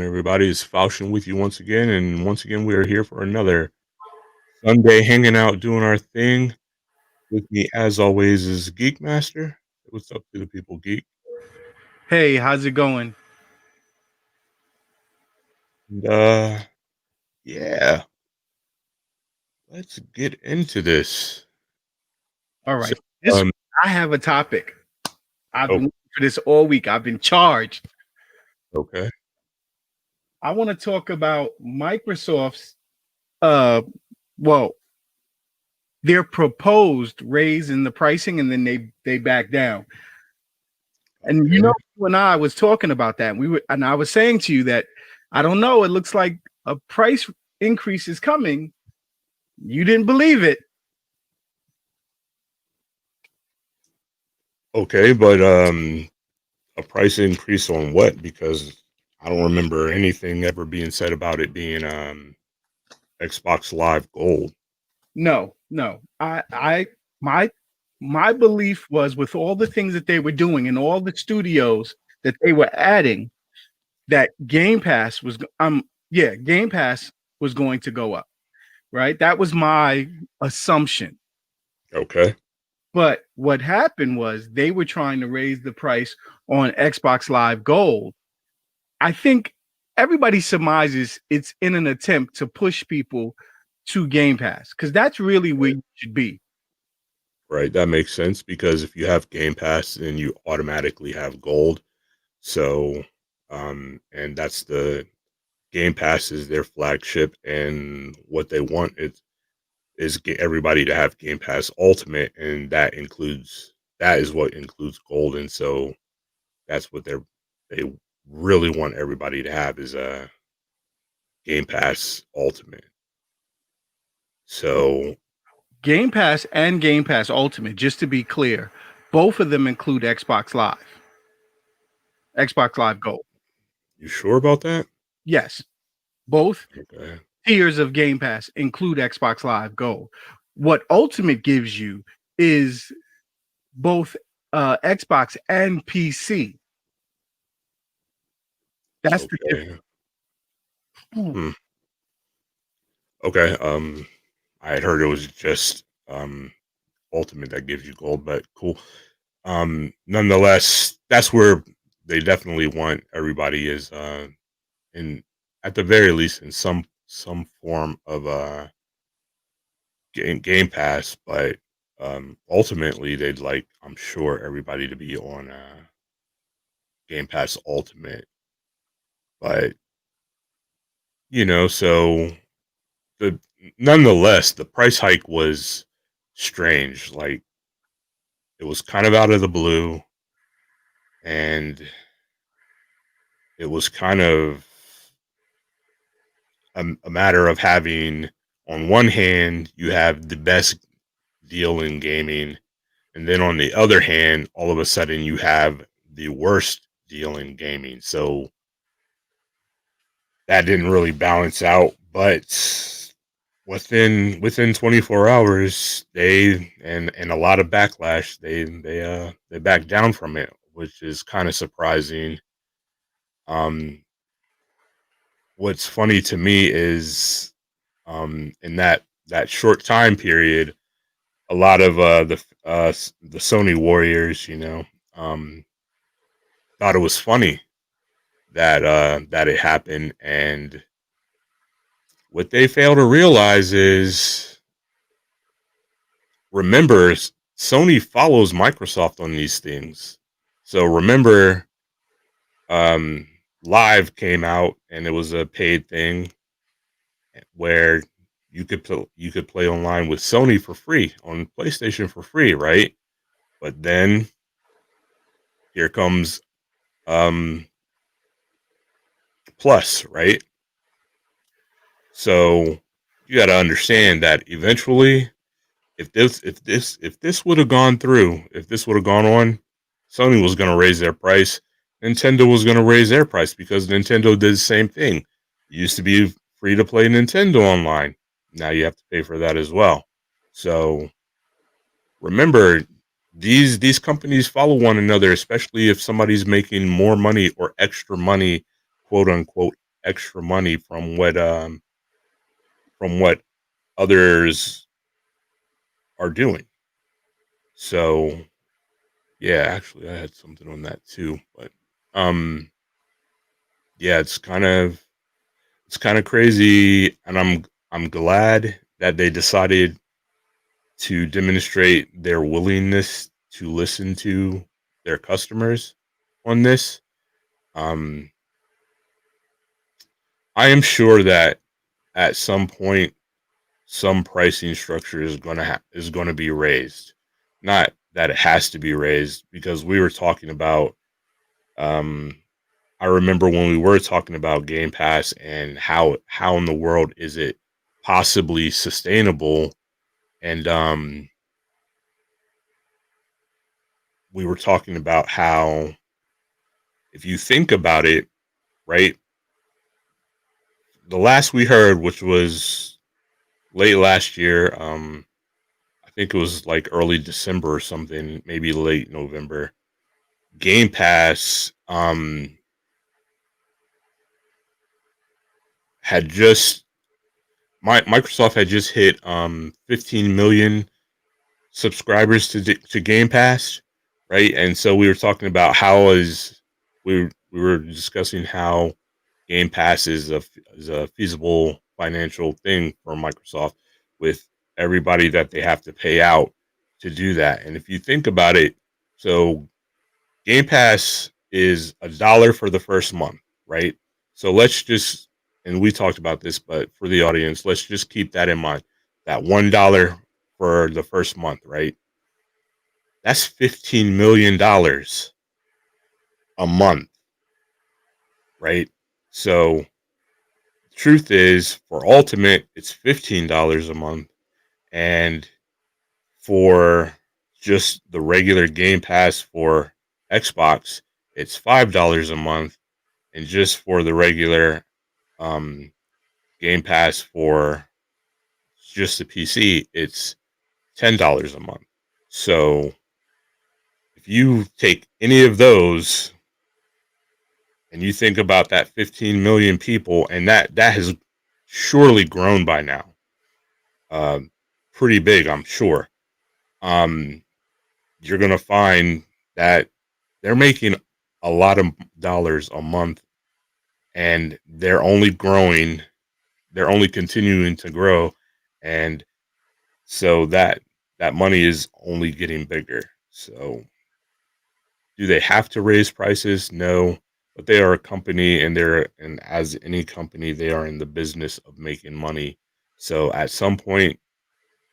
everybody? It's Faustin with you once again, and once again we are here for another Sunday hanging out, doing our thing. With me, as always, is Geek Master. What's up to the people, Geek? Hey, how's it going? And, yeah, let's get into this. All So, right. This um, I have a topic. I've oh, been looking for this all week. I've been charged. okay, I want to talk about Microsoft's uh well, their proposed raise in the pricing and then they back down. And okay, you and I was talking about that. And I was saying to you that I don't know, it looks like a price increase is coming. You didn't believe it. okay, but a price increase on what? Because I don't remember anything ever being said about it being Xbox Live Gold. No, no. My my belief was with all the things that they were doing and all the studios that they were adding, that Game Pass was going to go up, right? That was my assumption. Okay, But what happened was they were trying to raise the price on Xbox Live Gold. I think everybody surmises it's in an attempt to push people to Game Pass because that's really where you should be. right, that makes sense because if you have Game Pass, then you automatically have Gold. So, and that's the Game Pass is their flagship, and what they want is get everybody to have Game Pass Ultimate, and that is what includes Gold, and so that's what they really want everybody to have is a Game Pass Ultimate. So, Game Pass and Game Pass Ultimate, just to be clear, both of them include Xbox Live Gold. you sure about that? Yes, both Okay, tiers of Game Pass include Xbox Live Gold. What Ultimate gives you is both Xbox and PC. That's the okay, difference. hmm. Okay. I had heard it was just Ultimate that gives you Gold, but cool. Nonetheless, that's where they definitely want everybody is in at the very least in some form of game pass, but ultimately they'd like, I'm sure, everybody to be on Game Pass Ultimate. But so the nonetheless the price hike was strange. Like, it was kind of out of the blue, and it was kind of a matter of having, on one hand, you have the best deal in gaming, and then on the other hand, all of a sudden you have the worst deal in gaming. So that didn't really balance out, but within 24 hours, and a lot of backlash, they backed down from it, which is kind of surprising. Um, what's funny to me is, in that short time period, a lot of the Sony warriors, um, thought it was funny that it happened, and what they fail to realize is, remember, Sony follows Microsoft on these things. So remember, um, Live came out and it was a paid thing where you could play online with Sony for free on PlayStation for free, right? But then here comes um Plus, right? So you got to understand that eventually, if this would have gone through, if this would have gone on, Sony was going to raise their price. Nintendo was going to raise their price because Nintendo did the same thing. It used to be free to play Nintendo online. Now you have to pay for that as well. So remember, these companies follow one another, especially if somebody's making more money or extra money, quote unquote extra money from what others are doing. So yeah, actually I had something on that too. But um yeah, it's kind of crazy, and I'm glad that they decided to demonstrate their willingness to listen to their customers on this. Um, I am sure that at some point, some pricing structure is going to be raised. Not that it has to be raised, because we were talking about. Um, I remember when we were talking about Game Pass and how in the world is it possibly sustainable, and we were talking about how, if you think about it, right, the last we heard, which was late last year, I think it was like early December or something, maybe late November. Game Pass had just Microsoft had just hit 15 million subscribers to Game Pass, right? And so we were talking about we were discussing how Game Pass is a feasible financial thing for Microsoft, with everybody that they have to pay out to do that. And if you think about it, so Game Pass is $1 for the first month, right? So let's just, and we talked about this, but for the audience, let's just keep that in mind. That $1 for the first month, right? That's $15 million a month, right? So truth is, for Ultimate, it's $15 a month, and for just the regular Game Pass for Xbox, it's $5 a month, and just for the regular um, Game Pass for just the PC, it's $10 a month. So if you take any of those and you think about that 15 million people, and that has surely grown by now, um, pretty big, I'm sure. Um, you're gonna find that they're making a lot of dollars a month, and they're only growing. They're only continuing to grow, and so that money is only getting bigger. So, do they have to raise prices? No, but they are a company, and as any company, they are in the business of making money. So, at some point,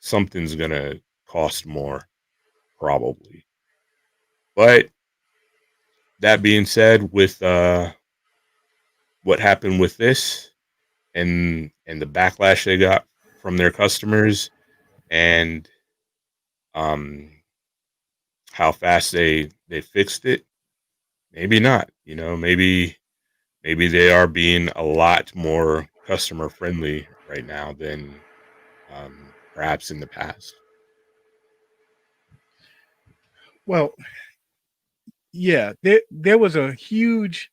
something's gonna cost more, probably. But that being said, with what happened with this, and the backlash they got from their customers, and um how fast they fixed it, maybe not, maybe they are being a lot more customer friendly right now than perhaps in the past. Well, yeah, there was a huge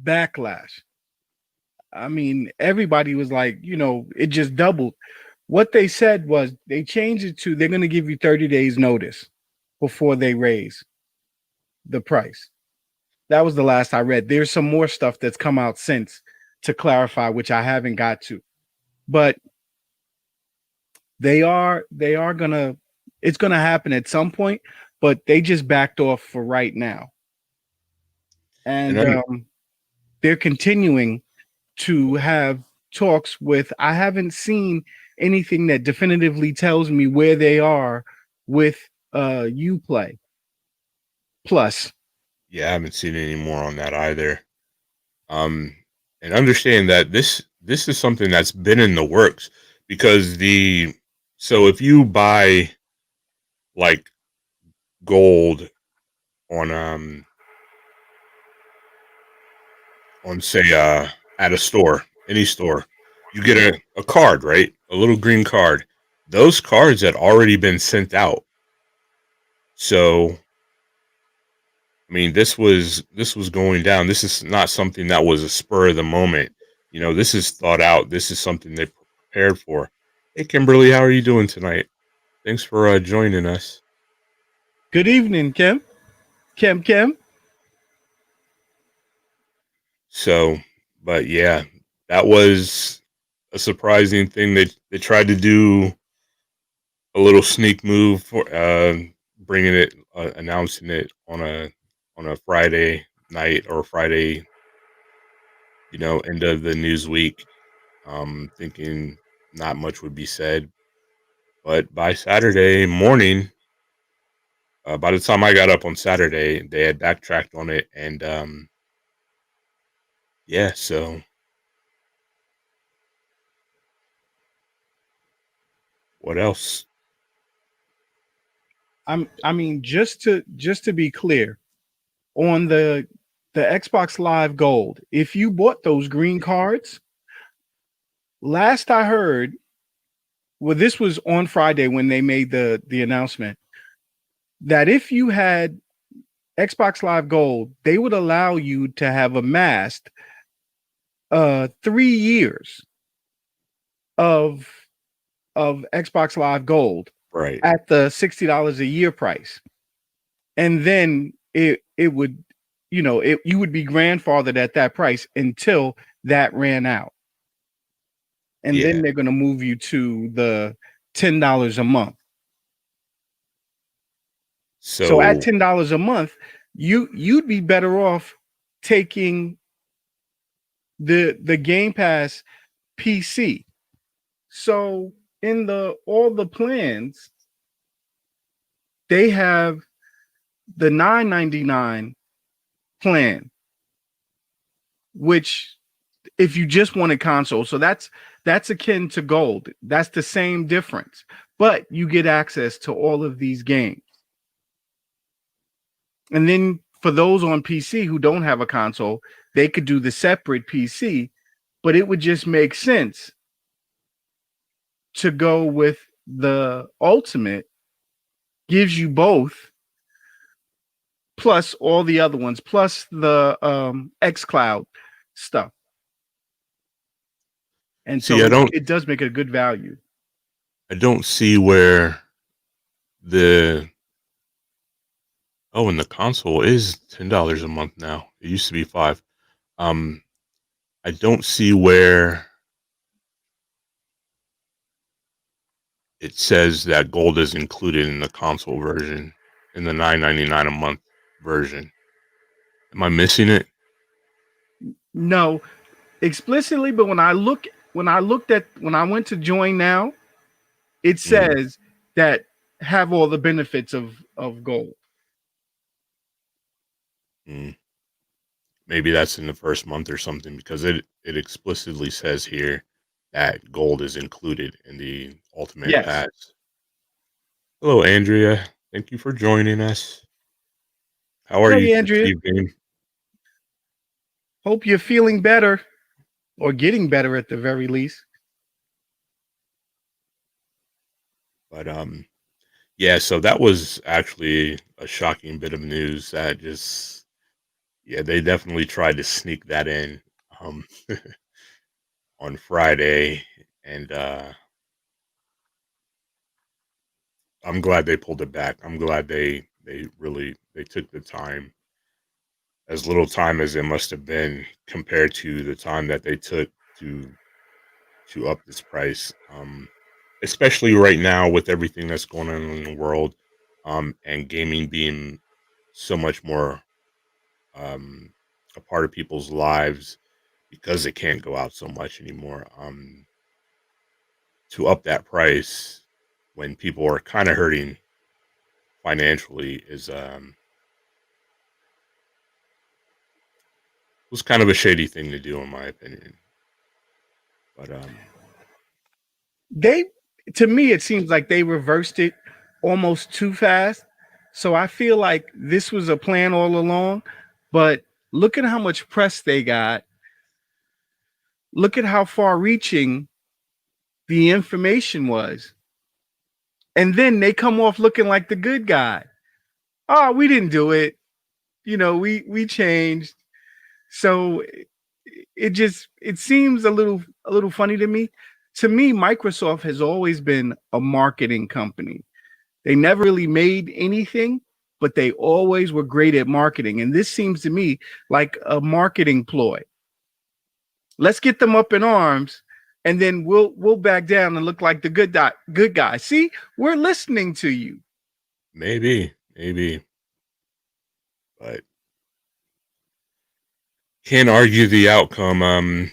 backlash. I mean, everybody was like, it just doubled. What they said was they changed it to they're going to give you 30 days notice before they raise the price. That was the last I read. There's some more stuff that's come out since to clarify, which I haven't got to. But they are gonna it's gonna happen at some point, but they just backed off for right now. And And they're continuing to have talks with. I haven't seen anything that definitively tells me where they are with Uplay Plus. yeah, I haven't seen any more on that either. Um, and understand that this is something that's been in the works, because the so if you buy like gold on say at a store, any store, you get a card, right? A little green card. Those cards had already been sent out. So I mean, this was going down. This is not something that was a spur of the moment. this is thought out. This is something they prepared for. Hey, Kimberly, how are you doing tonight? Thanks for joining us. Good evening, Kim. Kim. So, but yeah, that was a surprising thing. They tried to do a little sneak move for bringing it, announcing it on a Friday night or Friday, end of the news week. Thinking not much would be said, but by Saturday morning, by the time I got up on Saturday, they had backtracked on it, and yeah. So what else? I mean, just to be clear, on the Xbox Live Gold, if you bought those green cards, last I heard, well, this was on Friday when they made the announcement that if you had Xbox Live Gold, they would allow you to have amassed 3 years of Xbox Live Gold Right. at the $60 a year price. And then it would, you would be grandfathered at that price until that ran out. And then Yeah. they're going to move you to the $10 a month. So at So $10 a month, you'd be better off taking the Game Pass PC. So in the all the plans, they have the $9.99 plan, which if you just wanted console, so that's akin to gold. That's the same difference, but you get access to all of these games. And then for those on PC who don't have a console, they could do the separate PC, but it would just make sense to go with the ultimate, gives you both, plus all the other ones, plus the xCloud stuff. And see, so it does make it a good value. I don't see where the and the console is $10 a month now. It used to be 5. Um, I don't see where it says that gold is included in the console version in the $9.99 a month version. Am I missing it? No, explicitly, but when I went to join now, it Mm, says that have all the benefits of gold. mm. Maybe that's in the first month or something because it explicitly says here that gold is included in the ultimate Yes. pass. Hello, Andrea. Thank you for joining us. How are you Hey, this Andrea. evening? Hope you're feeling better or getting better at the very least. But yeah, so that was actually a shocking bit of news that just yeah, they definitely tried to sneak that in um on Friday, and I'm glad they pulled it back. I'm glad they really they took the time, as little time as it must have been compared to the time that they took to up this price. Especially right now with everything that's going on in the world, and gaming being so much more um, a part of people's lives because they can't go out so much anymore. To up that price when people are kind of hurting financially is was kind of a shady thing to do in my opinion. But They, to me, it seems like they reversed it almost too fast. So I feel like this was a plan all along. But look at how much press they got. Look at how far reaching the information was. And then they come off looking like the good guy. Oh, we didn't do it. We changed. So it seems a little funny to me. To me, Microsoft has always been a marketing company. They never really made anything, but they always were great at marketing. And this seems to me like a marketing ploy. Let's get them up in arms, and then we'll back down and look like the good guy. See, we're listening to you. maybe, but can't argue the outcome.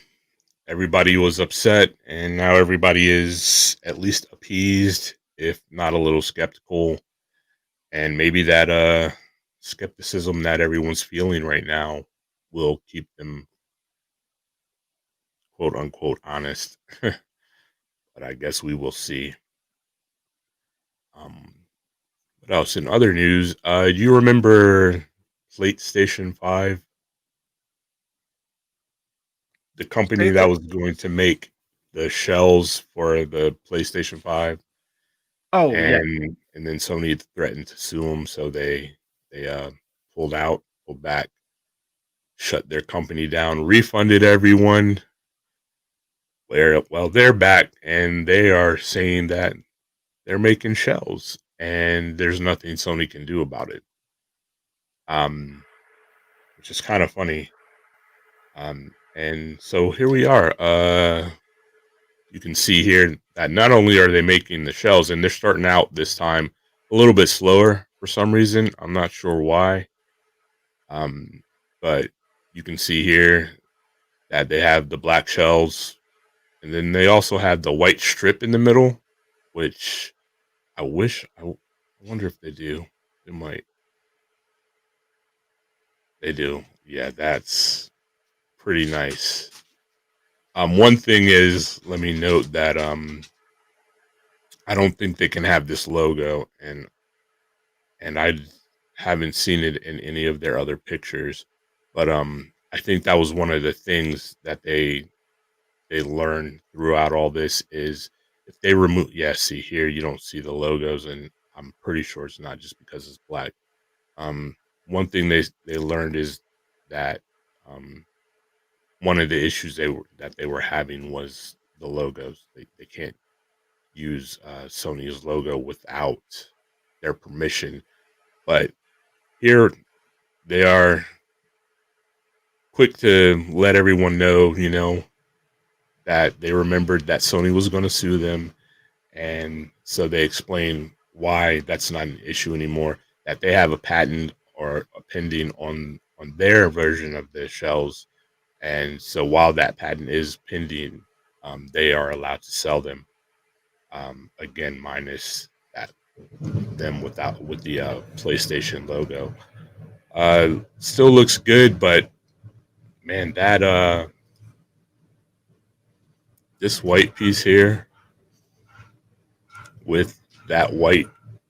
Everybody was upset, and now everybody is at least appeased, if not a little skeptical. And maybe that skepticism that everyone's feeling right now will keep them quote unquote honest. But I guess we will see. Um, what else in other news? Do you remember PlayStation 5? The company Say that that. was going to make the shells for the PlayStation 5, Oh yeah. and then Sony threatened to sue them, so they pulled back, shut their company down, refunded everyone. Where well, they're back and they are saying that they're making shells, and there's nothing Sony can do about it. Um, which is kind of funny. And so here we are. You can see here that not only are they making the shells, and they're starting out this time a little bit slower for some reason. I'm not sure why. Um, but you can see here that they have the black shells, and then they also have the white strip in the middle, which I wish I wonder if they do. They might. They do. Yeah, that's pretty nice. One thing is, let me note that I don't think they can have this logo, and I haven't seen it in any of their other pictures. But I think that was one of the things that they learned throughout all this is if they remove. Yeah, see here, you don't see the logos, and I'm pretty sure it's not just because it's black. Um, one thing they learned is that um, one of the issues they were having was the logos. They can't use Sony's logo without their permission. But here they are quick to let everyone know, that they remembered that Sony was going to sue them, and so they explain why that's not an issue anymore. That they have a patent or a pending on their version of the shells, and so while that patent is pending, they are allowed to sell them. Again, minus that them without with the PlayStation logo. Still looks good, but man, that this white piece here with that white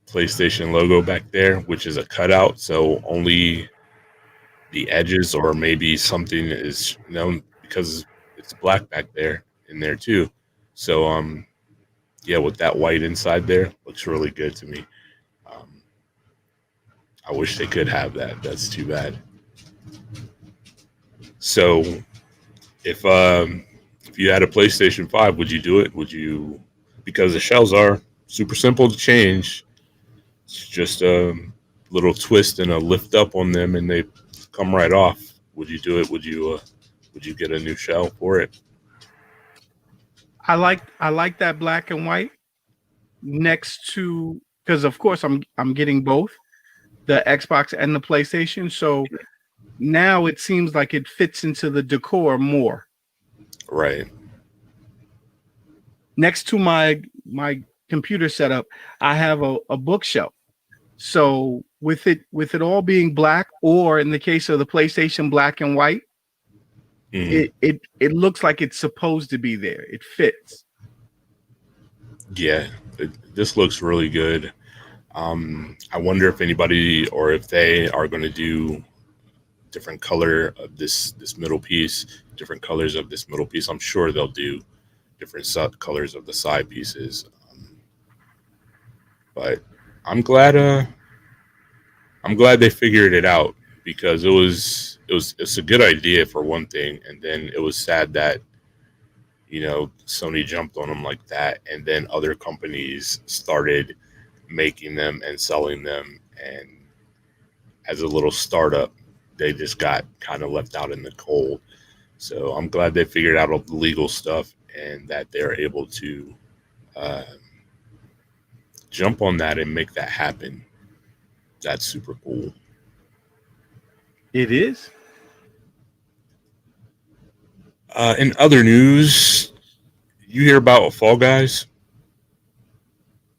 PlayStation logo back there, which is a cutout, so only the edges or maybe something is known because it's black back there in there too. So yeah, with that white inside there, looks really good to me. Um, I wish they could have that. That's too bad. So if you had a PlayStation 5, would you do it? Would you, because the shells are super simple to change. It's just a little twist and a lift up on them, and they come right off. Would you do it? Would you get a new shell for it? I like that black and white next to, because of course I'm getting both the Xbox and the PlayStation. So now it seems like it fits into the decor more. Right. Next to my computer setup, I have a bookshelf. So with it all being black, or in the case of the PlayStation, black and white, Mm. it looks like it's supposed to be there. It fits. Yeah, this looks really good. I wonder if anybody or if they are going to do different color of this middle piece, different colors of this middle piece. I'm sure they'll do different colors of the side pieces. But I'm glad. I'm glad they figured it out because it's a good idea for one thing, and then it was sad that Sony jumped on them like that, and then other companies started making them and selling them, and as a little startup, they just got kind of left out in the cold. So I'm glad they figured out all the legal stuff and that they're able to uh, jump on that and make that happen. That's super cool. It is. In other news, you hear about Fall Guys?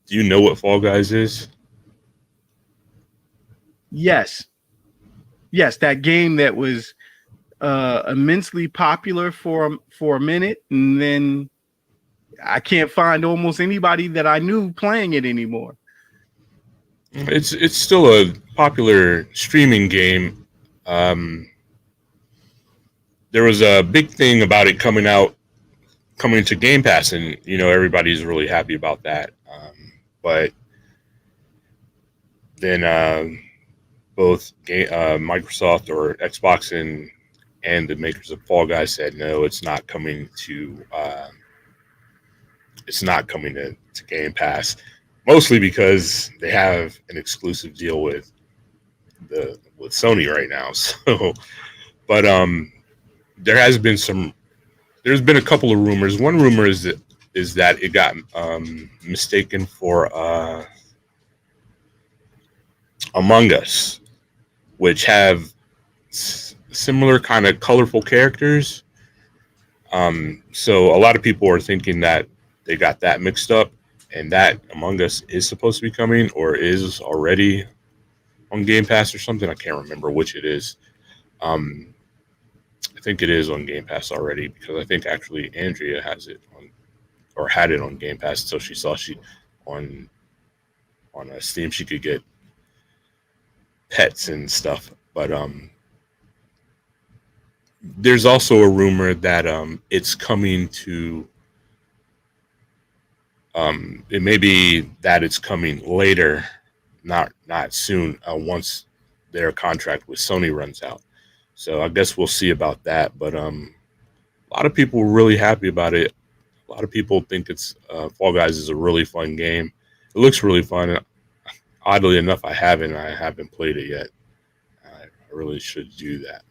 Do you know what Fall Guys is? Yes. Yes, that game that was immensely popular for a minute, and then I can't find almost anybody that I knew playing it anymore. It's still a popular streaming game. Um, there was a big thing about it coming to Game Pass, and everybody's really happy about that. But then both Microsoft or Xbox and the makers of Fall Guys said no, it's not coming to Game Pass, mostly because they have an exclusive deal with Sony right now. So, but there has been there's been a couple of rumors. One rumor is that it got mistaken for Among Us, which have similar kind of colorful characters. So a lot of people are thinking that they got that mixed up, and that Among Us is supposed to be coming or is already on Game Pass or something. I can't remember which it is. I think it is on Game Pass already because I think actually Andrea has it on or had it on Game Pass until she saw on Steam she could get pets and stuff. But there's also a rumor that it's coming to it may be that it's coming later, not soon, once their contract with Sony runs out. So I guess we'll see about that. But a lot of people were really happy about it. A lot of people think it's Fall Guys is a really fun game. It looks really fun. Oddly enough, I haven't played it yet. I really should do that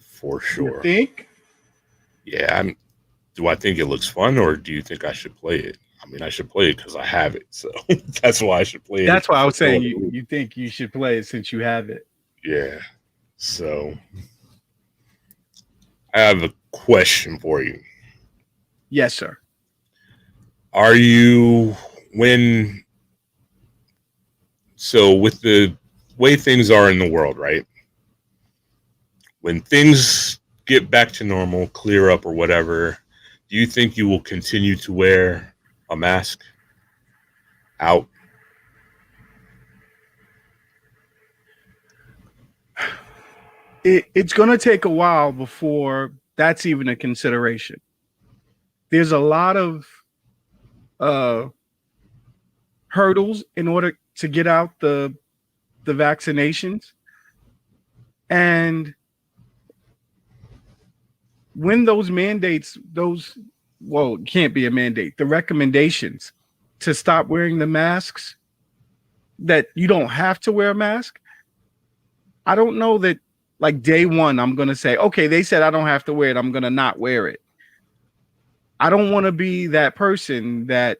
for sure. You think? Yeah, do I think it looks fun, or do you think I should play it? I mean, I should play it because I have it, so that's why I should play it. That's why I was saying you think you should play it since you have it. Yeah. So I have a question for you. Yes, sir. Are you with the way things are in the world, right? When things get back to normal, clear up or whatever, do you think you will continue to wear a mask out? It's going to take a while before that's even a consideration. There's a lot of hurdles in order to get out the vaccinations, and when those mandates, it can't be a mandate, the recommendations to stop wearing the masks, that you don't have to wear a mask. I don't know that like day one, I'm going to say, okay, they said I don't have to wear it, I'm going to not wear it. I don't want to be that person that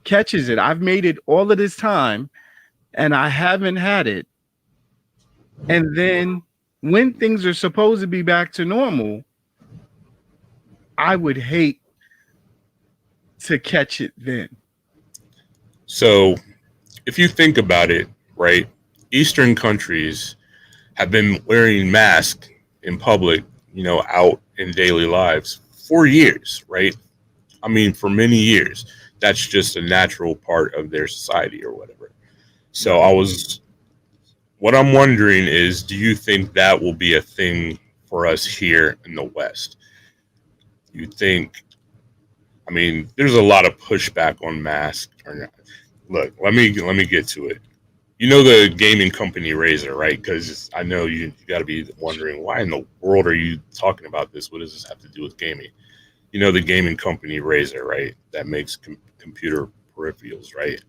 catches it. I've made it all of this time and I haven't had it. And then when things are supposed to be back to normal, I would hate to catch it then. So if you think about it, right, Eastern countries have been wearing masks in public, out in daily lives for years, right? I mean, for many years. That's just a natural part of their society or whatever. So what I'm wondering is, do you think that will be a thing for us here in the West? You think, I mean, there's a lot of pushback on masks. Look, let me get to it. You know the gaming company Razer, right? Because I know you got to be wondering why in the world are you talking about this? What does this have to do with gaming? You know the gaming company Razer, right? That makes computer peripherals, right?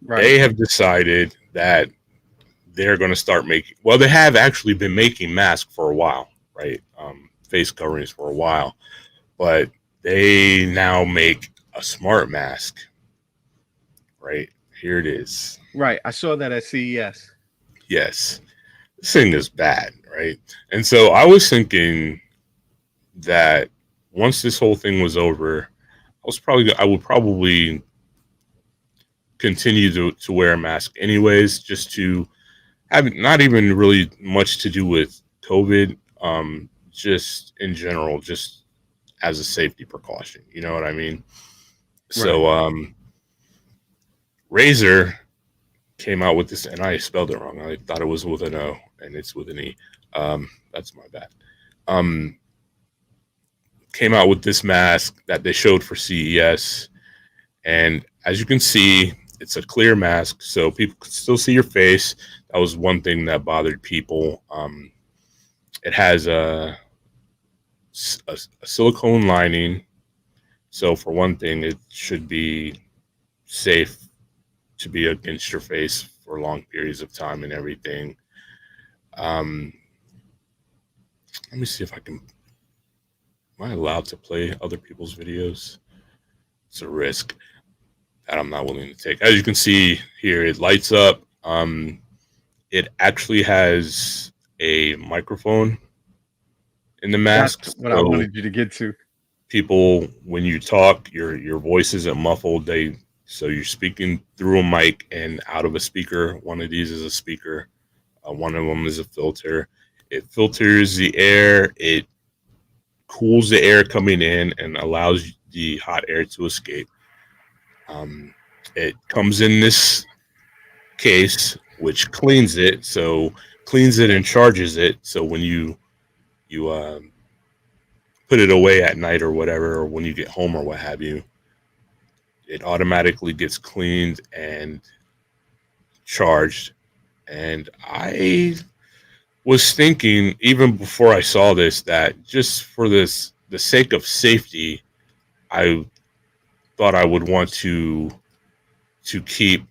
Right. They have decided that they're going to start making. Well, they have actually been making masks for a while, right? Face coverings for a while, but they now make a smart mask, right? Here it is. Right. I saw that at CES. Yes, this thing is bad, right? And so I was thinking that once this whole thing was over, I would probably continue to wear a mask anyways, just to have not even really much to do with COVID, just in general, just as a safety precaution. You know what I mean? Right. So Razer came out with this, and I spelled it wrong. I thought it was with an O, and it's with an E. That's my bad. Um, Came out with this mask that they showed for CES, and as you can see, it's a clear mask, so people can still see your face. That was one thing that bothered people. It has a silicone lining, so for one thing, it should be safe to be against your face for long periods of time and everything. Um, Let me see if I can. Am I allowed to play other people's videos? It's a risk that I'm not willing to take. As you can see here, it lights up. It actually has a microphone in the That's mask, what I so wanted you to get to. people, when you talk, your voice isn't muffled. So you're speaking through a mic and out of a speaker. One of these is a speaker. One of them is a filter. It filters the air. It cools the air coming in and allows the hot air to escape. Um, it comes in this case, which cleans it. So cleans it and charges it. So when you put it away at night or whatever, or when you get home or what have you, it automatically gets cleaned and charged. And I was thinking even before I saw this that just for the sake of safety, I thought I would want to keep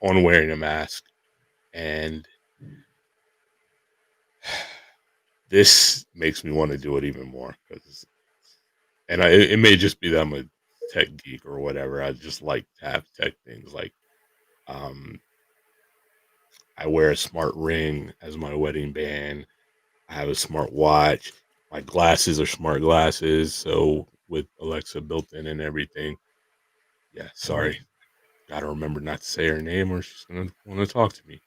on wearing a mask. And this makes me want to do it even more because, it may just be that I'm a tech geek or whatever. I just like to have tech things like, um, I wear a smart ring as my wedding band. I have a smart watch. My glasses are smart glasses, so with Alexa built in and everything. Yeah, sorry. Gotta remember not to say her name or she's gonna want to talk to me.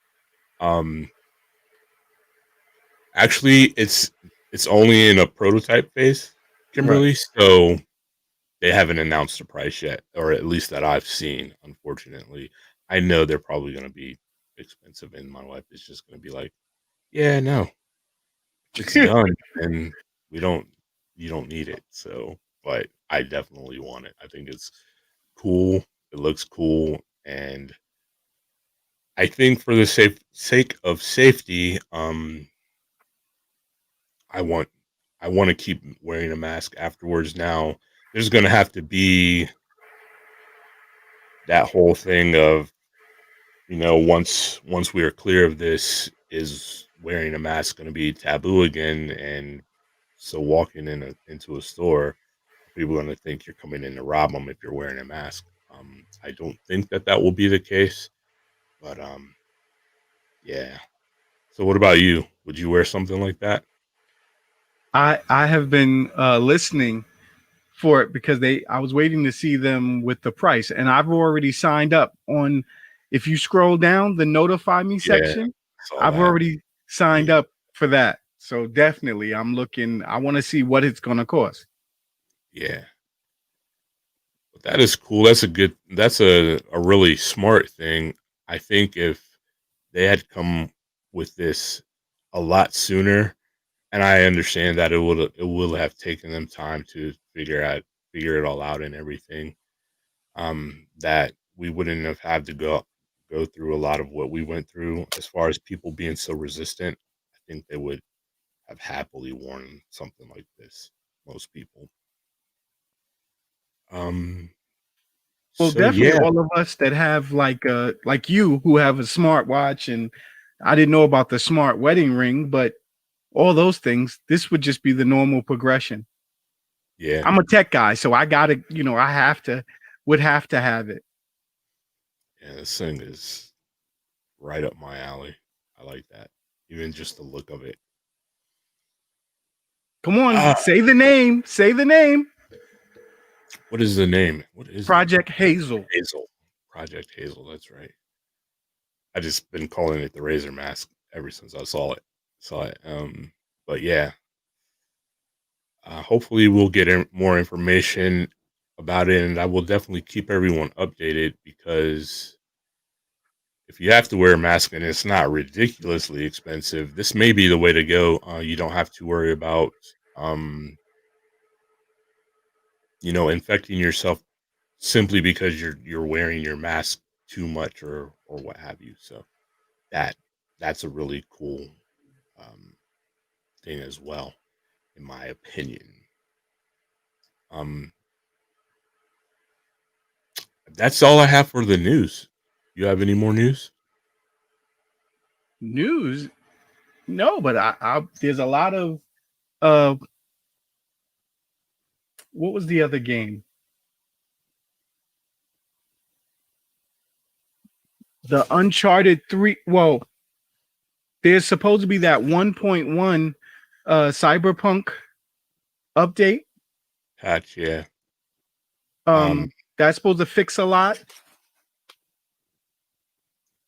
Um, Actually, it's only in a prototype phase, Right. Kimberly. So they haven't announced the price yet, or at least that I've seen. Unfortunately, I know they're probably gonna be expensive, and my wife is just gonna be like, "Yeah, no, it's done, and we don't, you don't need it." So, but I definitely want it. I think it's cool. It looks cool, and I think for the sake of safety, I want I want to keep wearing a mask afterwards. Now, there's going to have to be that whole thing of, once we are clear of this, is wearing a mask going to be taboo again? And so walking into a store, people are going to think you're coming in to rob them if you're wearing a mask. I don't think that will be the case, but yeah. So what about you? Would you wear something like that? I have been listening for it because they I was waiting to see them with the price, and I've already signed up on. If you scroll down the notify me Yeah, section, saw I've that. already signed Yeah, up for that. So definitely, I'm looking. I want to see what it's going to cost. yeah. But that is cool. That's a really smart thing. I think if they had come with this a lot sooner, and I understand that it will have taken them time to figure it all out and everything. That we wouldn't have had to go go through a lot of what we went through as far as people being so resistant, I think they would have happily worn something like this. Most people. Um. Well, So definitely yeah, all of us that have like you who have a smartwatch, and I didn't know about the smart wedding ring, but all those things, this would just be the normal progression. yeah, I'm a tech guy, so I gotta, I would have to have it. yeah. This thing is right up my alley. I like that. Even just the look of it. Come on, Ah, say the name. Say the name. what is the name? What is the name? Project Hazel. Hazel. Project Hazel. That's right. I just been calling it the Razor Mask ever since I saw it. But yeah, hopefully we'll get more information about it, and I will definitely keep everyone updated because if you have to wear a mask and it's not ridiculously expensive, this may be the way to go. You don't have to worry about, um, infecting yourself simply because you're wearing your mask too much or what have you. So that that's a really cool um, thing as well, in my opinion. Um, that's all I have for the news. You have any more news? News. No, but I there's a lot of uh what was the other game? The Uncharted 3. Well, there's supposed to be that 1.1 Cyberpunk update. Patch, yeah. Um, That's supposed to fix a lot.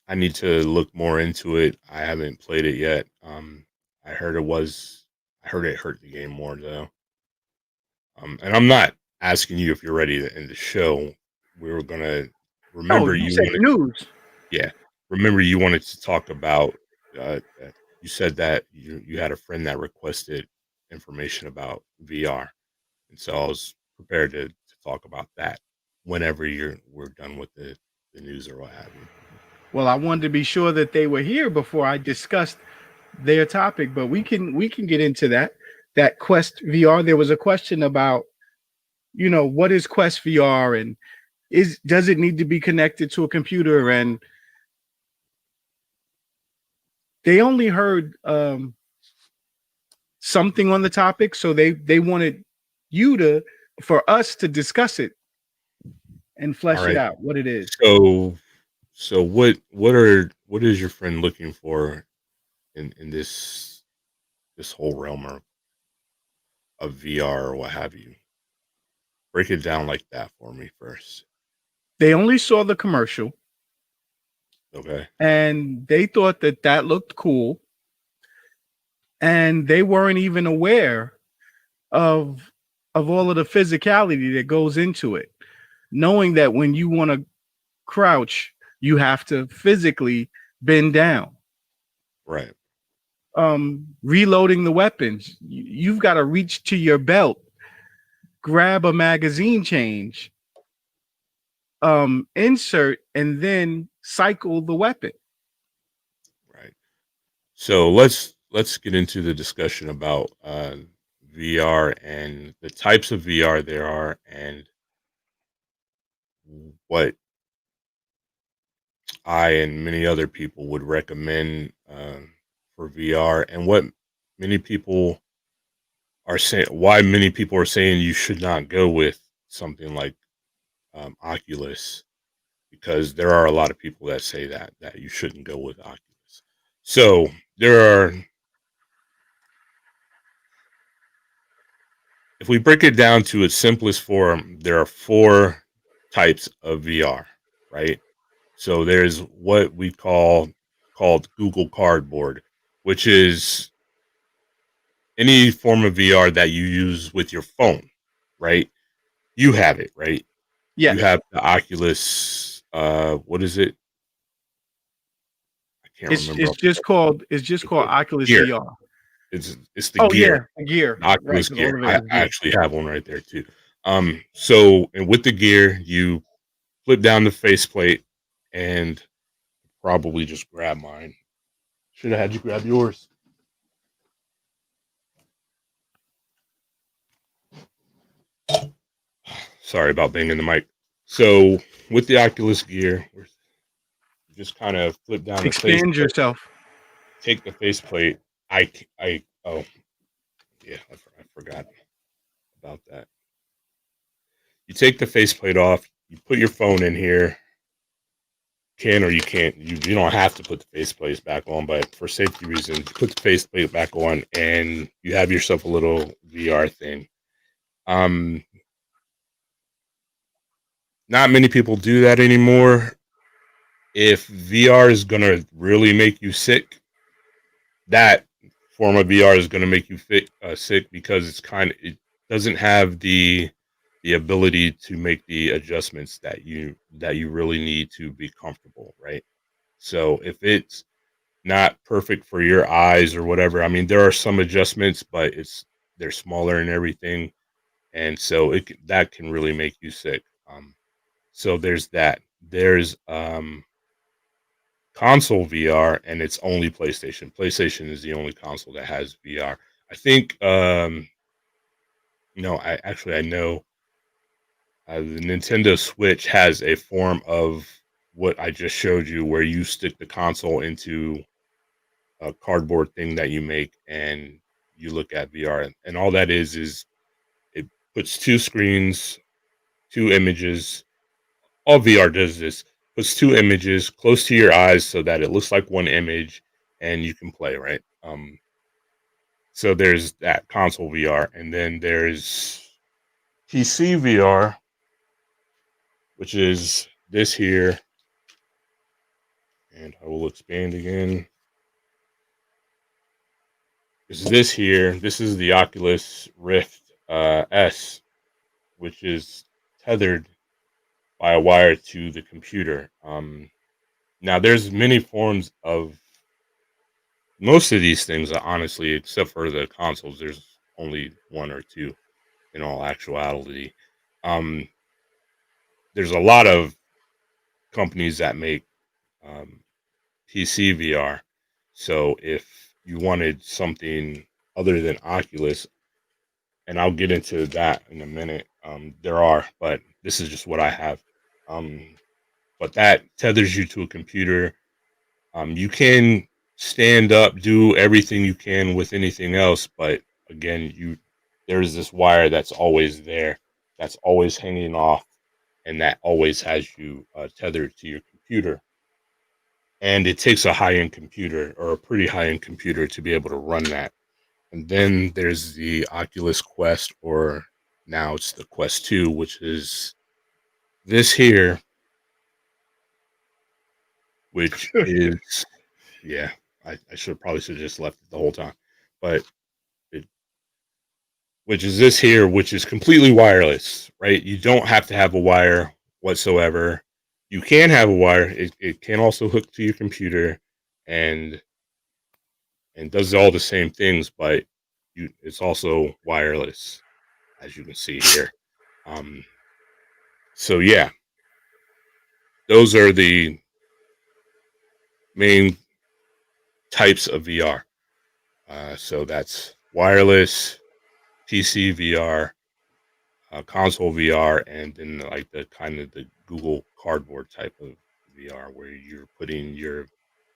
I need to look more into it. I haven't played it yet. I heard I heard it hurt the game more though. And I'm not asking you if you're ready to end the show. We were gonna Oh, remember you you said wanted, news. yeah. Remember you wanted to talk about. You said that you had a friend that requested information about VR, and so I was prepared to talk about that whenever we're done with the news or what have you. Well, I wanted to be sure that they were here before I discussed their topic, but we can get into that. That Quest VR. There was a question about, what is Quest VR, and does it need to be connected to a computer? And they only heard something on the topic, so they wanted you to for us to discuss it and All flesh it right. out what it is. So what is your friend looking for in this whole realm of VR or what have you? Break it down like that for me first. They only saw the commercial Okay. and they thought that that looked cool, and they weren't even aware of all of the physicality that goes into it, knowing that when you want to crouch you have to physically bend down. Right. Reloading the weapons, you've got to reach to your belt, grab a magazine change, insert, and then cycle the weapon. Right. So let's get into the discussion about VR and the types of VR there are and what I and many other people would recommend for VR and what many people are saying why many people are saying you should not go with something like Oculus because there are a lot of people that say that you shouldn't go with Oculus. So there are, if we break it down to its simplest form, there are four types of VR, right? So there's what we called Google Cardboard, which is any form of VR that you use with your phone, right? You have it, right? You Yes, have the Oculus. What is it? I can't remember. it's just called Oculus Gear. VR. It's the Oh yeah, gear, the gear, the right? Oculus Because all gear. of it I is gear. actually have one right there too. So and with the gear, you flip down the faceplate, and probably just grab mine. Should have had you grab yours. Sorry about banging the mic. So with the Oculus Gear, we're just kind of flip down the Expand faceplate, yourself. take the faceplate. Oh yeah, I forgot about that. You take the faceplate off. You put your phone in here. Can or you can't. You don't have to put the faceplate back on, but for safety reasons, you put the faceplate back on, and you have yourself a little VR thing. Um, Not many people do that anymore. If VR is gonna really make you sick, that form of VR is gonna make you sick because it doesn't have the ability to make the adjustments that you really need to be comfortable, right? So if it's not perfect for your eyes or whatever, I mean, there are some adjustments, but they're smaller and everything, and so that can really make you sick. So there's that. There's console VR, and it's only PlayStation. PlayStation is the only console that has VR. I think I know the Nintendo Switch has a form of what I just showed you, where you stick the console into a cardboard thing that you make, and you look at VR, and all that is it puts two screens, two images. All VR does this, puts two images close to your eyes so that it looks like one image, and you can play, right? So there's that console VR, and then there's PC VR, which is this here, and I will expand again. Is this here? This is the Oculus Rift S, which is tethered by a wire to the computer. Now, there's many forms of most of these things, honestly, except for the consoles. There's only one or two in all actuality. Um, there's a lot of companies that make um, PC VR. So if you wanted something other than Oculus, and I'll get into that in a minute, there are, but this is just what I have. Um, but that tethers you to a computer. You can stand up, do everything you can with anything else, but again, there's this wire that's always there, that's always hanging off, and that always has you tethered to your computer. And it takes a high-end computer or a pretty high-end computer to be able to run that. And then there's the Oculus Quest, or now it's the Quest 2, which is this here, which is, yeah, I should just left it the whole time. But it, which is this here, which is completely wireless, right? You don't have to have a wire whatsoever. You can have a wire. It can also hook to your computer, and does all the same things, but it's also wireless, as you can see here. Um, so yeah, those are the main types of VR. So that's wireless, PC VR, console VR, and then like the kind of the Google Cardboard type of VR, where you're putting your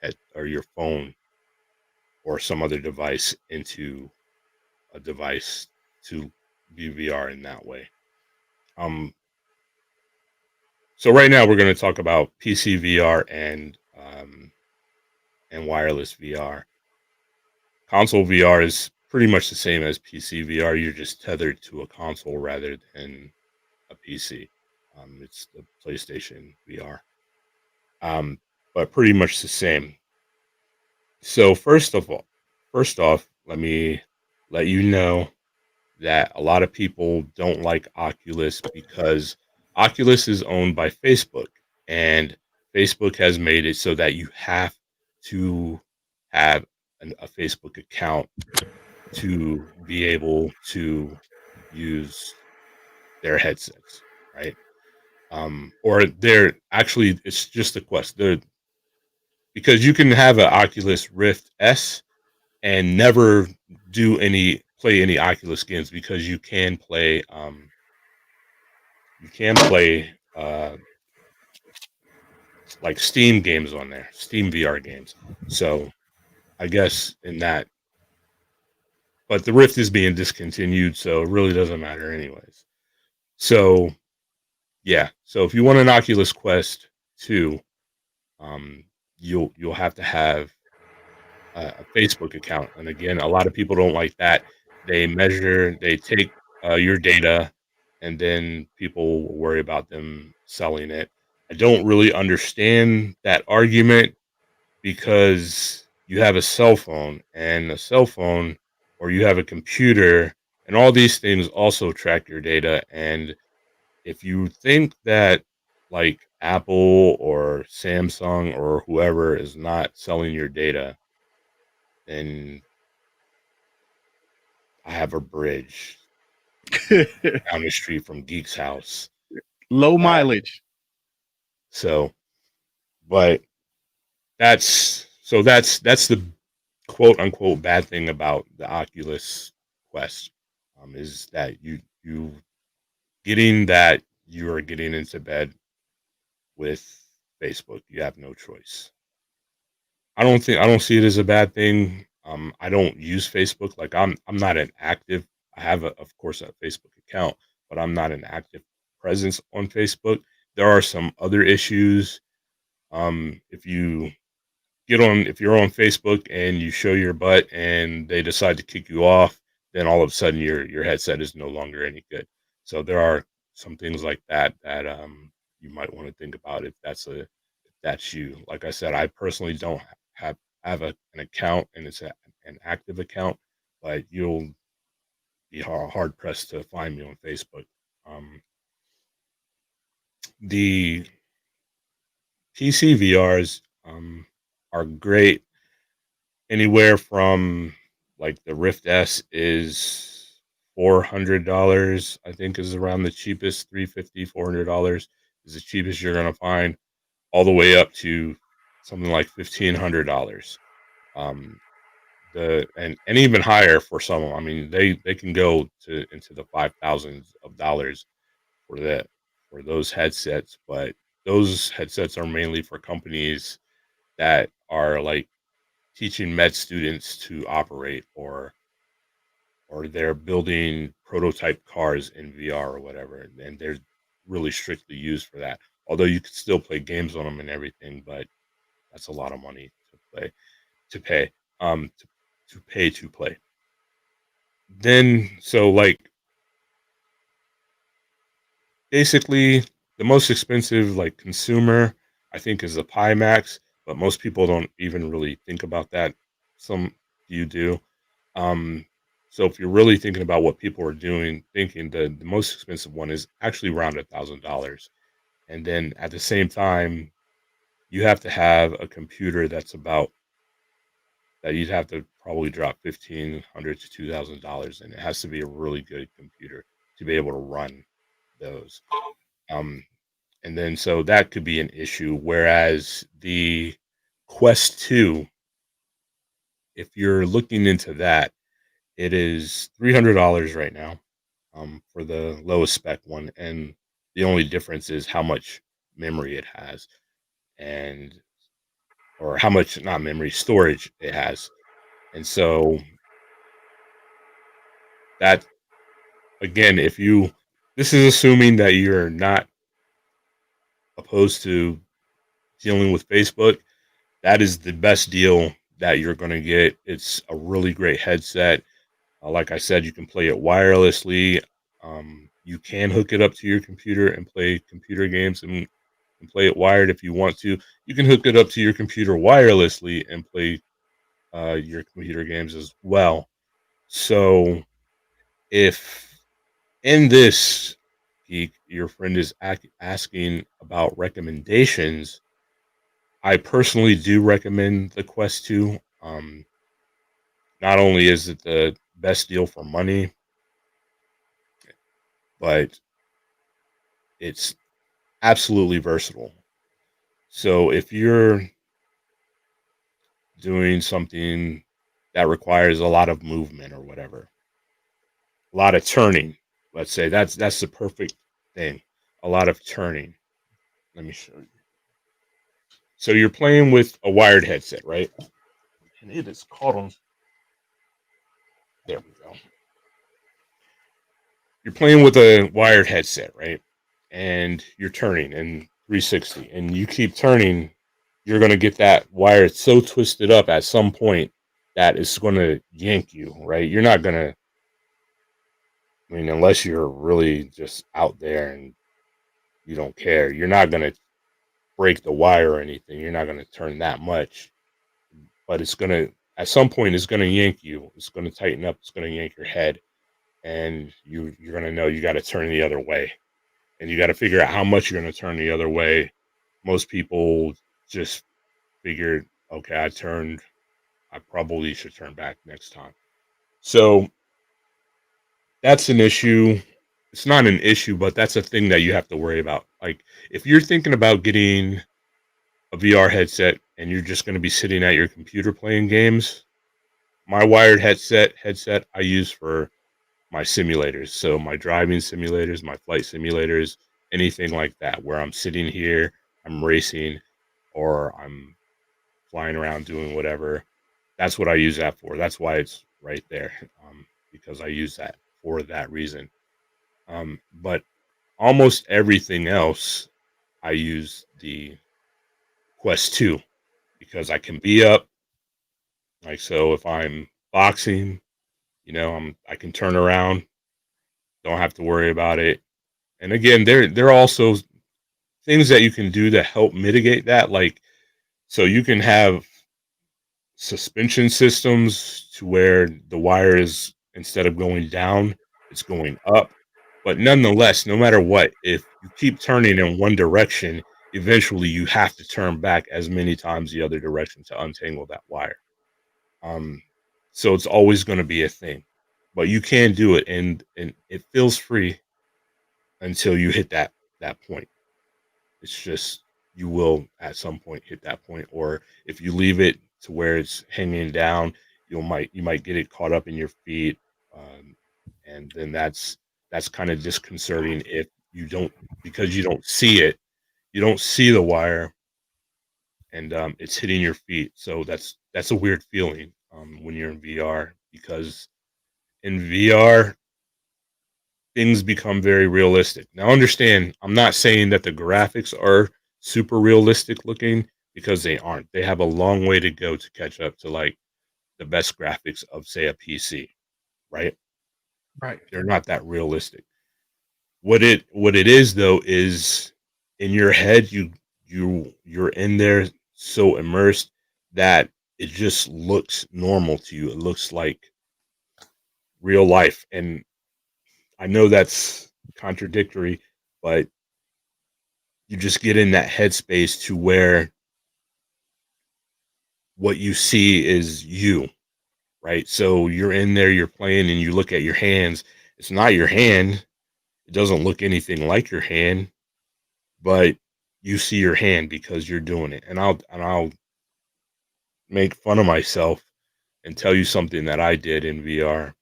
head or your phone or some other device into a device to view VR in that way. Um, so right now we're going to talk about PC VR and wireless VR. Console VR is pretty much the same as PC VR. You're just tethered to a console rather than a PC. It's the PlayStation VR, um, but pretty much the same. So first off, let me let you know that a lot of people don't like Oculus because Oculus is owned by Facebook, and Facebook has made it so that you have to have a Facebook account to be able to use their headsets, right? Or they're actually, it's just a Quest. because you can have an Oculus Rift S and never play any Oculus games because you can play like Steam games on there, Steam VR games. So I guess in that, but the Rift is being discontinued, so it really doesn't matter anyways. So yeah, so if you want an Oculus Quest 2, um, you'll have to have a Facebook account, and again, a lot of people don't like that. They take your data, and then people will worry about them selling it. I don't really understand that argument because you have a cell phone, and a cell phone, or you have a computer, and all these things also track your data. And if you think that like Apple or Samsung or whoever is not selling your data, then I have a bridge down the street from Geek's house. Low That mileage. so, but that's the quote unquote bad thing about the Oculus Quest, is that you getting that you are getting into bed with Facebook. You have no choice. I don't see it as a bad thing. I don't use Facebook. Like I'm not an active. I have of course a Facebook account, but I'm not an active presence on Facebook. There are some other issues. If you're on Facebook and you show your butt and they decide to kick you off, then all of a sudden your headset is no longer any good. So there are some things like that that you might want to think about if that's you. Like I said, I personally don't have an account, and it's an active account, but you'll be hard pressed to find me on Facebook. Um, the PC VRs are great. Anywhere from like the Rift S is $400, I think, is around the cheapest. 350, $400 is the cheapest you're gonna find, all the way up to something like $1,500. Um, and even higher for some. I mean, they can go to into the 5,000s of dollars for that for those headsets, but those headsets are mainly for companies that are like teaching med students to operate, or they're building prototype cars in VR or whatever, and they're really strictly used for that. Although you could still play games on them and everything, but that's a lot of money to pay um to, to play. Then so like basically the most expensive like consumer I think is the Pi Max, but most people don't even really think about that. Some you do. Um, so if you're really thinking about what people are doing, thinking the most expensive one is actually around $1,000. And then at the same time, you have to have a computer that you'd have to probably drop $1,500 to $2,000, and it has to be a really good computer to be able to run those. Um, and then so that could be an issue. Whereas the Quest 2, if you're looking into that, it is $300 right now, for the lowest spec one, and the only difference is how much memory it has, and or how much, not memory, storage it has. And so that, again, if you this is assuming that you're not opposed to dealing with Facebook. That is the best deal that you're going to get. It's a really great headset. Like I said, you can play it wirelessly. You can hook it up to your computer and play computer games, and play it wired if you want to. You can hook it up to your computer wirelessly and play your computer games as well. So if in this geek, your friend is asking about recommendations, I personally do recommend the Quest 2. Not only is it the best deal for money, but it's absolutely versatile. So if you're doing something that requires a lot of movement or whatever, a lot of turning. Let's say that's the perfect thing. A lot of turning. Let me show you. So you're playing with a wired headset, right? And it is called on. There we go. You're playing with a wired headset, right? And you're turning in 360, and you keep turning. You're going to get that wire so twisted up at some point that it's going to yank you, right? You're not going to. I mean, unless you're really just out there and you don't care, you're not going to break the wire or anything. You're not going to turn that much, but it's going to. At some point, it's going to yank you. It's going to tighten up. It's going to yank your head, and you're going to know you got to turn the other way, and you got to figure out how much you're going to turn the other way. Most people just figured, okay, I turned. I probably should turn back next time. So that's an issue. It's not an issue, but that's a thing that you have to worry about. Like if you're thinking about getting a VR headset and you're just going to be sitting at your computer playing games, my wired headset I use for my simulators. So my driving simulators, my flight simulators, anything like that, where I'm sitting here, I'm racing, or I'm flying around doing whatever. That's what I use that for. That's why it's right there, because I use that for that reason. But almost everything else, I use the Quest 2 because I can be up. Like so, if I'm boxing, I can turn around, don't have to worry about it. And again, there are also things that you can do to help mitigate that. Like so, you can have suspension systems to where the wire is instead of going down, it's going up. But nonetheless, no matter what, if you keep turning in one direction, eventually you have to turn back as many times the other direction to untangle that wire. Um, so it's always going to be a thing, but you can do it, and it feels free until you hit that point. It's just you will at some point hit that point, or if you leave it to where it's hanging down, you might get it caught up in your feet, um, and then that's kind of disconcerting if you don't because you don't see it, you don't see the wire, and it's hitting your feet. So that's a weird feeling when you're in VR because in VR things become very realistic. Now, understand, I'm not saying that the graphics are super realistic looking because they aren't. They have a long way to go to catch up to like the best graphics of, say, a PC, right? Right. They're not that realistic. What it is though is in your head you're in there so immersed that it just looks normal to you. It looks like real life, and I know that's contradictory, but you just get in that headspace to where what you see is you, right? So you're in there, you're playing, and you look at your hands. It's not your hand. It doesn't look anything like your hand, but you see your hand because you're doing it. And I'll make fun of myself and tell you something that I did in VR,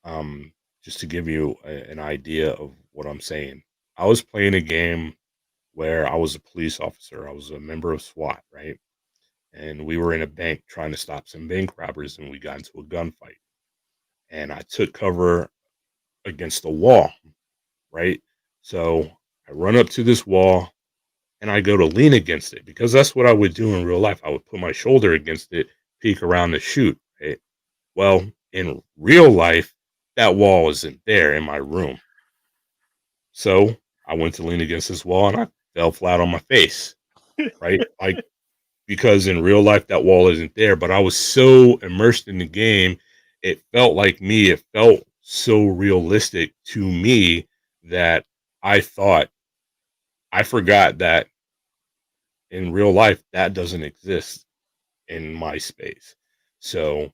um, just to give you an idea of what I'm saying. I was playing a game where I was a police officer. I was a member of SWAT, right? And we were in a bank trying to stop some bank robbers, and we got into a gunfight. And I took cover against the wall, right? So I run up to this wall and I go to lean against it because that's what I would do in real life. I would put my shoulder against it, peek around to shoot. Right? Well, in real life, that wall isn't there in my room. So I went to lean against this wall and I fell flat on my face, right? Like because in real life that wall isn't there. But I was so immersed in the game, it felt like me. It felt so realistic to me that I thought I forgot that in real life that doesn't exist in my space. So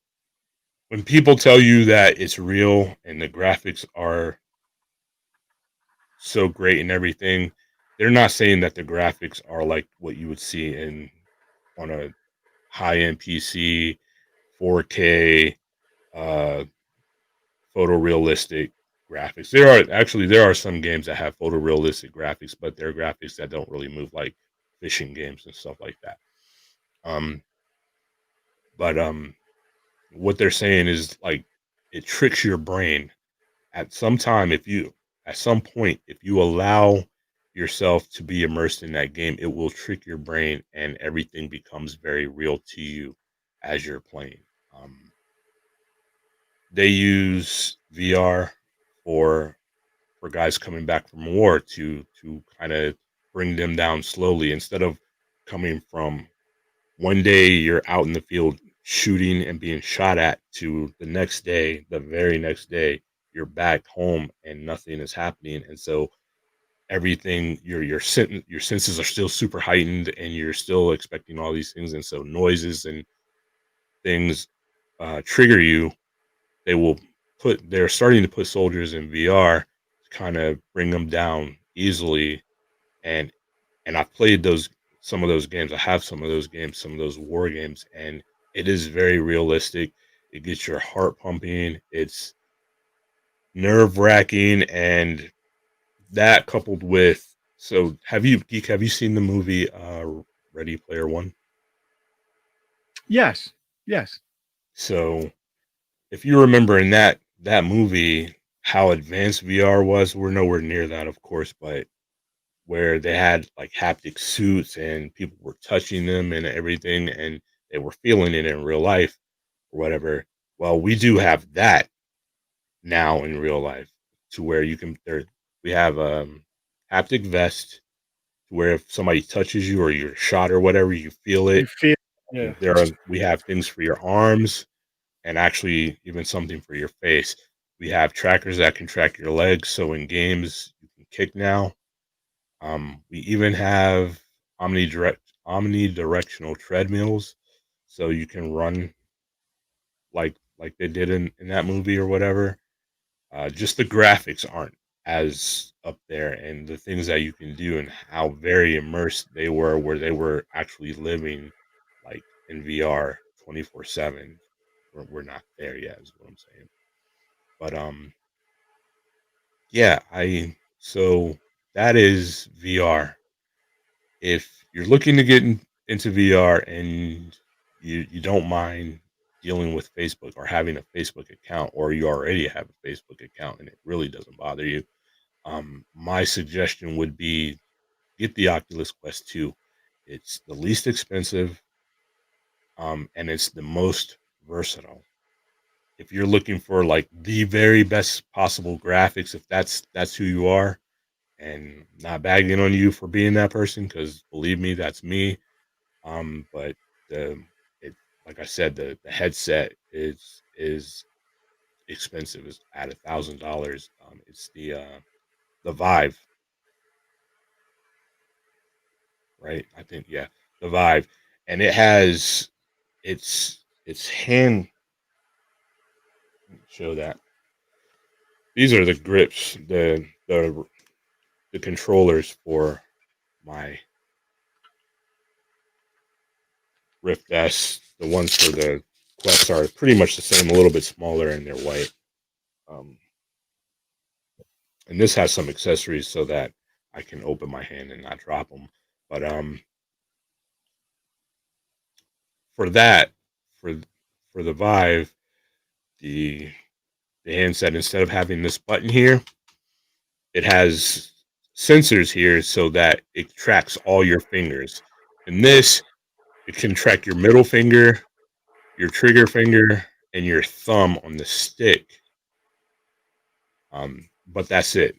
when people tell you that it's real and the graphics are so great and everything, they're not saying that the graphics are like what you would see in on a high end PC, 4K, uh, photorealistic graphics. There are some games that have photorealistic graphics, but they're graphics that don't really move like fishing games and stuff like that. Um, but what they're saying is like it tricks your brain at some time. If you at some point, if you allow yourself to be immersed in that game, it will trick your brain and everything becomes very real to you as you're playing. um, they use VR for guys coming back from war to kind of bring them down slowly, instead of coming from one day you're out in the field shooting and being shot at, to the next day, the very next day, you're back home and nothing is happening. And so everything, your senses are still super heightened and you're still expecting all these things. And so noises and things trigger you. They're starting to put soldiers in VR to kind of bring them down easily. And I've played those some of those games. I have some of those games, some of those war games, and it is very realistic. It gets your heart pumping. It's nerve wracking, and that coupled with, so have you seen the movie Ready Player One? Yes, yes. So if you remember in that movie how advanced VR was, we're nowhere near that, of course, but where they had like haptic suits and people were touching them and everything and they were feeling it in real life or whatever. Well, we do have that now in real life, to where you can there we have haptic vest to where if somebody touches you or you're shot or whatever, you feel You it. feel, yeah. We have things for your arms and actually even something for your face. We have trackers that can track your legs, so in games you can kick now. We even have omnidirectional treadmills, so you can run like they did in that movie or whatever. Just the graphics aren't as up there, and the things that you can do and how very immersed they were, where they were actually living like in VR 24/7. We're not there yet, is what I'm saying. But yeah, I so that is VR. If you're looking to into VR and you don't mind dealing with Facebook or having a Facebook account, or you already have a Facebook account and it really doesn't bother you, my suggestion would be get the Oculus Quest 2. It's the least expensive, and it's the most versatile. If you're looking for like the very best possible graphics, if that's who you are, and not bagging on you for being that person, because believe me, that's me. But the it like I said, the headset is expensive. It's at $1,000. It's the Vive, right? I think, yeah, the Vive, and it has it's hand. Show that these are the grips, the controllers for my Rift S. The ones for the Quest are pretty much the same, a little bit smaller, and they're white. Um, and this has some accessories so that I can open my hand and not drop them. But for that, for for the Vive, the handset, instead of having this button here, it has sensors here so that it tracks all your fingers. And this, it can track your middle finger, your trigger finger, and your thumb on the stick. But that's it.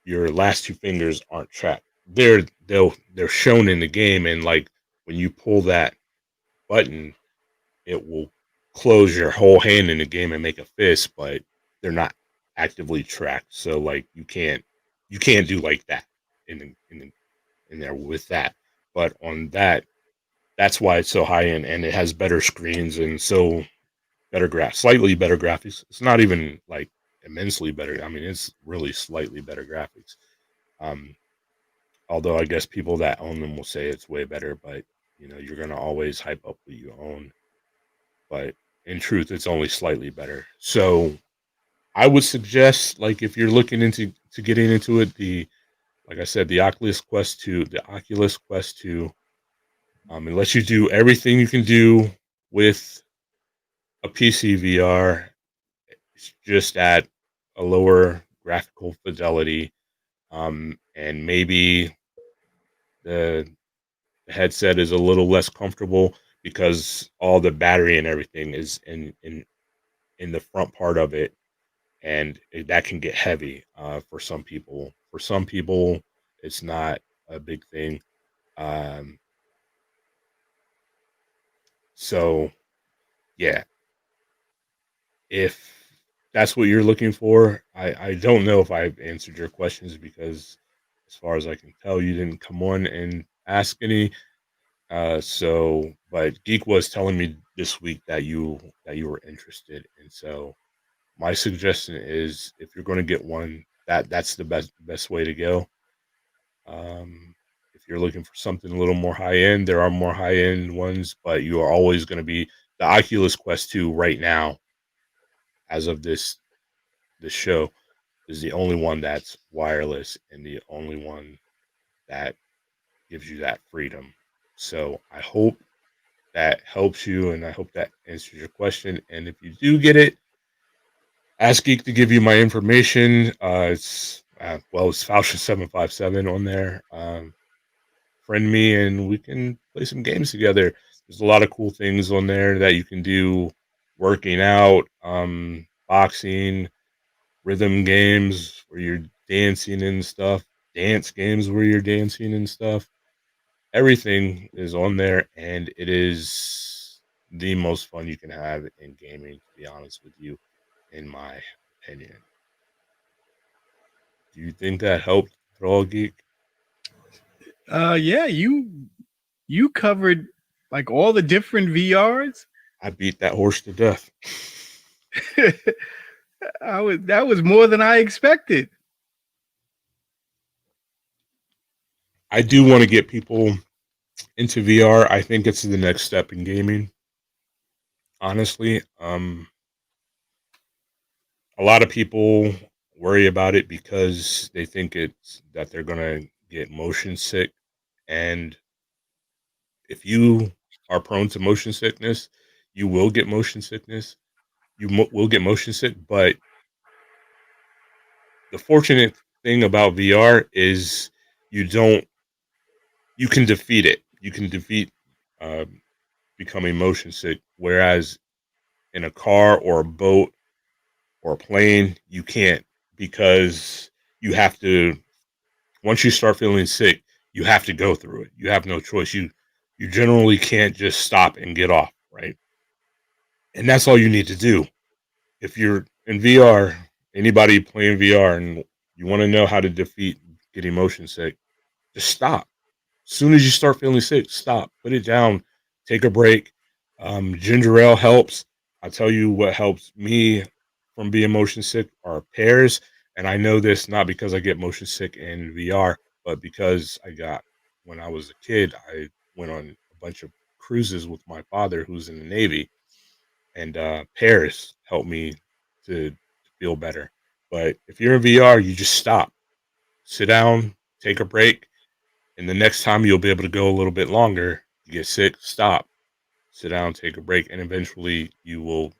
Your last two fingers aren't tracked. They're shown in the game, and like when you pull that button, it will close your whole hand in the game and make a fist, but they're not actively tracked. So like you can't do like that in in there with that. But on that, that's why it's so high end, and it has better screens and so slightly better graphics. It's not even like immensely better. I mean, it's really slightly better graphics. Um, Although I guess people that own them will say it's way better, but you're gonna always hype up what you own, but in truth, it's only slightly better. So I would suggest, like, if you're looking into to getting into it, the like I said, the Oculus Quest 2, it lets you do everything you can do with a PC VR. It's just at a lower graphical fidelity, and maybe the headset is a little less comfortable because all the battery and everything is in the front part of it, and that can get heavy for some people. For some people, it's not a big thing. Um, so yeah, if that's what you're looking for, I don't know if I've answered your questions because, as far as I can tell, you didn't come on and ask any. But Geek was telling me this week that you were interested, and so my suggestion is, if you're going to get one, that's the best way to go. If you're looking for something a little more high end, there are more high end ones, but you are always going to be the Oculus Quest 2 right now, as of this show, is the only one that's wireless and the only one that gives you that freedom. So I hope that helps you, and I hope that answers your question. And if you do get it, ask Geek to give you my information. It's Falchion757 on there. Friend me, and we can play some games together. There's a lot of cool things on there that you can do: working out, boxing, rhythm games where you're dancing and stuff, dance games where you're dancing and stuff. Everything is on there, and it is the most fun you can have in gaming, to be honest with you, in my opinion. Do you think that helped at all, Geek? Yeah, you covered like all the different VRs. I beat that horse to death. That was more than I expected. I do want to get people into VR. I think it's the next step in gaming. Honestly, a lot of people worry about it because they think it's that they're gonna get motion sick, and if you are prone to motion sickness, you will get motion sickness. Will get motion sick, but the fortunate thing about VR is you don't you can defeat it. You can defeat uh, becoming motion sick, whereas in a car or a boat or a plane, you can't, because you have to. Once you start feeling sick, you have to go through it. You have no choice. You generally can't just stop and get off, right? And that's all you need to do. If you're in VR, anybody playing VR, and you want to know how to defeat getting motion sick, just stop. As soon as you start feeling sick, stop. Put it down. Take a break. Ginger ale helps. I'll tell you what helps me from being motion sick are pears. And I know this not because I get motion sick in VR, but because when I was a kid, I went on a bunch of cruises with my father, who's in the Navy, and pears helped me to feel better. But if you're in VR, you just stop, sit down, take a break, and the next time you'll be able to go a little bit longer. You get sick, stop, sit down, take a break, and eventually you will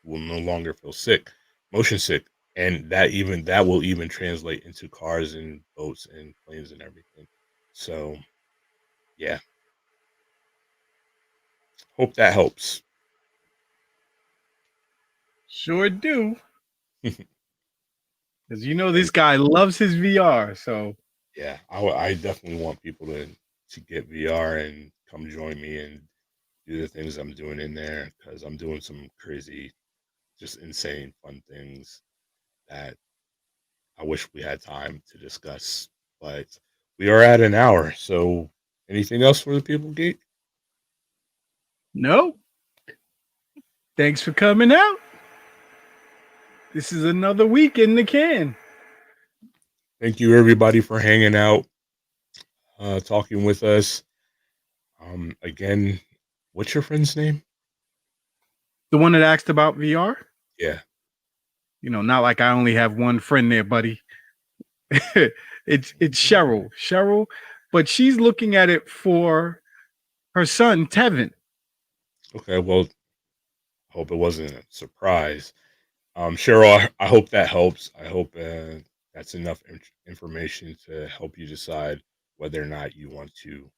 no longer feel sick, motion sick. And that will even translate into cars and boats and planes and everything. So yeah, hope that helps. Sure do. Because you know And this guy loves his VR. So yeah, I definitely want people to get VR and come join me and do the things I'm doing in there, because I'm doing some crazy, just insane fun things that I wish we had time to discuss. But we are at an hour, so anything else for the people, Geek? no, thanks for coming out. This is another week in the can. Thank you everybody for hanging out, talking with us. Again, what's your friend's name? The one that asked about VR? Yeah. Not like I only have one friend there, buddy. It's Cheryl. Cheryl, but she's looking at it for her son, Tevin. Okay. Well, hope it wasn't a surprise. Cheryl, I hope that helps. I hope that's enough information to help you decide whether or not you want to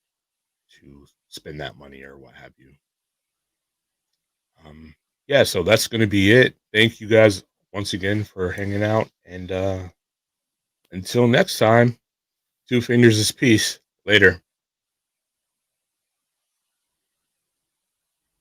spend that money or what have you. Um, yeah, so that's going to be it. Thank you guys once again for hanging out, and until next time, two fingers is peace. Later.